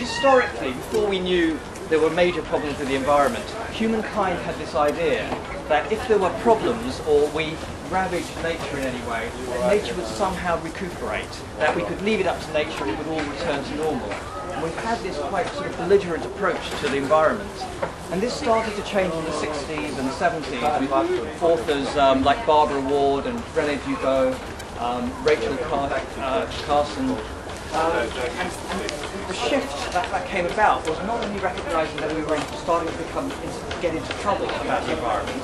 historically, before we knew there were major problems with the environment, humankind had this idea that if there were problems or we ravaged nature in any way, nature would somehow recuperate, that we could leave it up to nature and it would all return to normal. And we've had this quite sort of belligerent approach to the environment. And this started to change in the 60s and the 70s with authors like Barbara Ward and René Dubos, Rachel Carson. And the shift that came about was not only recognising that we were starting to get into trouble about the environment,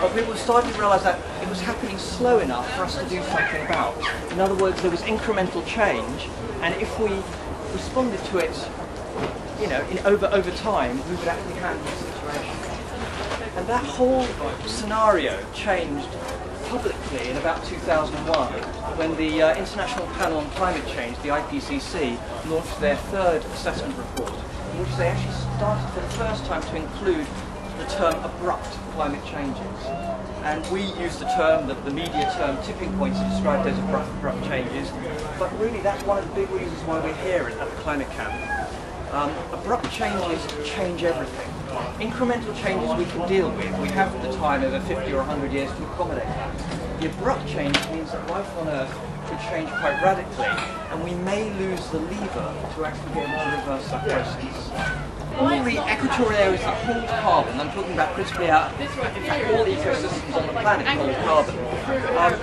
but we were starting to realise that it was happening slow enough for us to do something about. In other words, there was incremental change, and if we responded to it, you know, over time, we would actually handle the situation. And that whole scenario changed publicly in about 2001 when the International Panel on Climate Change, the IPCC, launched their third assessment report, in which they actually started for the first time to include the term abrupt climate changes. And we use the term, the media term, tipping points to describe those abrupt changes, but really that's one of the big reasons why we're here at the Climate Camp. Abrupt changes change everything. Incremental changes we can deal with. We have the time over 50 or 100 years to accommodate that. The abrupt change means that life on Earth could change quite radically, and we may lose the lever to actually be able to reverse that process. All the equatorial areas that hold carbon, I'm talking about critically out, in fact all the ecosystems on the planet hold carbon,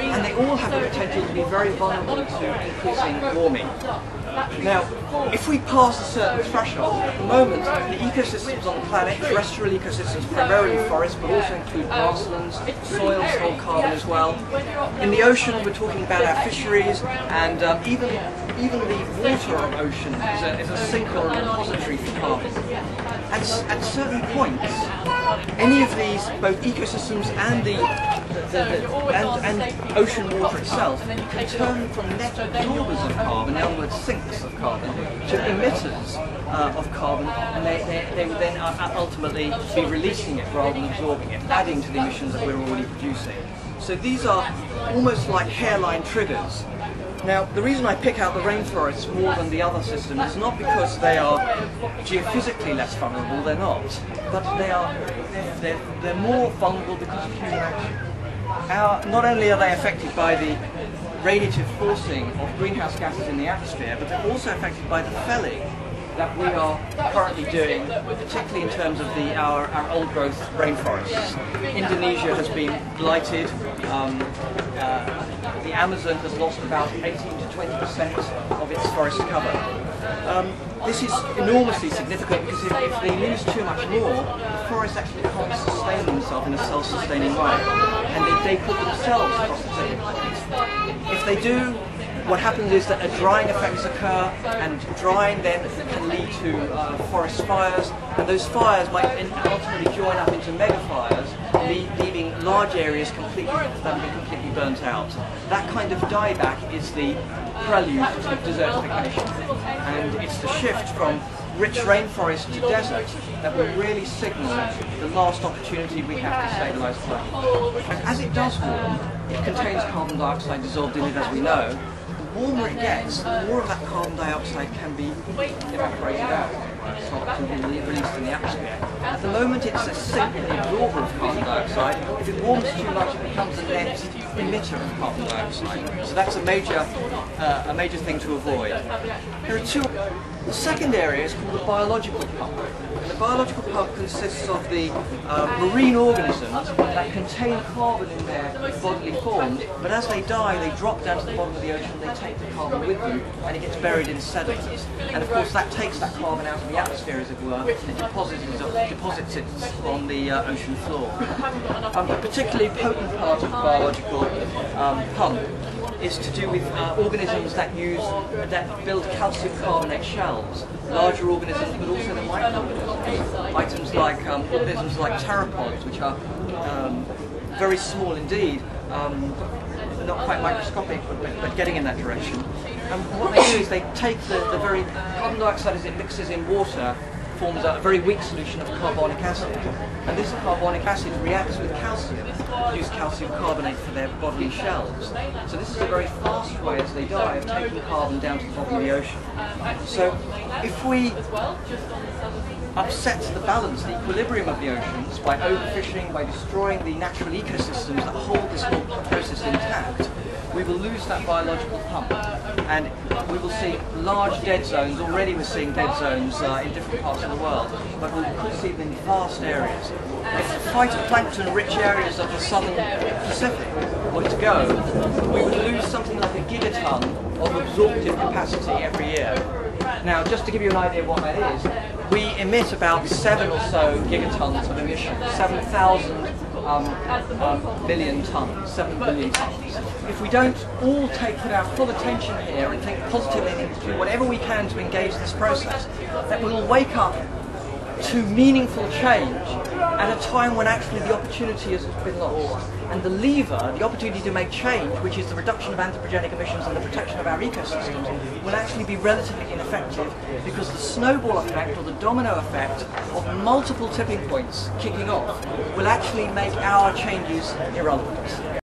and they all have the potential to be very vulnerable to increasing warming. Now, if we pass a certain threshold, at the moment the ecosystems on the planet, terrestrial ecosystems, primarily forests, but also include grasslands, soils hold carbon as well. In the ocean we're talking about our fisheries, and even the water of ocean is a sink or a repository for carbon. At certain points, any of these, both ecosystems and and ocean water itself, can turn from net absorbers of carbon, in other words sinks of carbon, to emitters of carbon, and they would then ultimately be releasing it rather than absorbing it, adding to the emissions that we're already producing. So these are almost like hairline triggers. Now, the reason I pick out the rainforests more than the other systems is not because they are geophysically less vulnerable, they're not, but they're more vulnerable because of human action. Not only are they affected by the radiative forcing of greenhouse gases in the atmosphere, but they're also affected by the felling that we are currently doing, particularly in terms of our old growth rainforests. Indonesia has been blighted. The Amazon has lost about 18 to 20% of its forest cover. This is enormously significant because if they lose too much more, the forests actually can't sustain themselves in a self-sustaining way, and they put themselves across the tipping point. If they do, what happens is that drying effects occur, and drying then can lead to forest fires, and those fires might ultimately join up into mega fires, leaving large areas completely burnt out. That kind of dieback is the prelude to desertification, and it's the shift from rich rainforest to desert that will really signal the last opportunity we have to stabilise the planet. And as it does warm, it contains carbon dioxide dissolved in it, as we know. The warmer it gets, the more of that carbon dioxide can be evaporated out, to be released in the atmosphere. At the moment it's a sink and absorber of carbon dioxide. If it warms too much, it becomes a net emitter of carbon dioxide. So that's a major thing to avoid. There are two. The second area is called the biological pump. And the biological pump consists of the marine organisms that contain carbon in their bodily forms, but as they die, they drop down to the bottom of the ocean, they take the carbon with them, and it gets buried in sediments. And of course that takes that carbon out of the atmosphere, as it were, and deposits it on the ocean floor. A particularly potent part of the biological pump is to do with organisms that build calcium carbonate shells, larger organisms, but also the microorganisms. Organisms like pteropods, which are very small indeed, not quite microscopic, but getting in that direction. And what they do is they take the very carbon dioxide as it mixes in water, forms a very weak solution of carbonic acid. And this carbonic acid reacts with calcium, produce calcium carbonate for their bodily shells. So this is a very fast way as they die of taking carbon down to the bottom of the ocean. So if we upset the balance, the equilibrium of the oceans by overfishing, by destroying the natural ecosystems that hold this whole process intact, we will lose that biological pump, and we will see large dead zones. Already we're seeing dead zones in different parts of the world, but we could see them in vast areas. If phytoplankton-rich areas of the southern Pacific were to go, we would lose something like a gigaton of absorptive capacity every year. Now, just to give you an idea of what that is, we emit about 7 or so gigatons of emissions, 7,000 billion tons, 7 billion tons. If we don't all put our full attention here and think positively and do whatever we can to engage this process, that we will wake up to meaningful change at a time when actually the opportunity has been lost. And the lever, the opportunity to make change, which is the reduction of anthropogenic emissions and the protection of our ecosystems, will actually be relatively ineffective, because the snowball effect or the domino effect of multiple tipping points kicking off will actually make our changes irrelevant.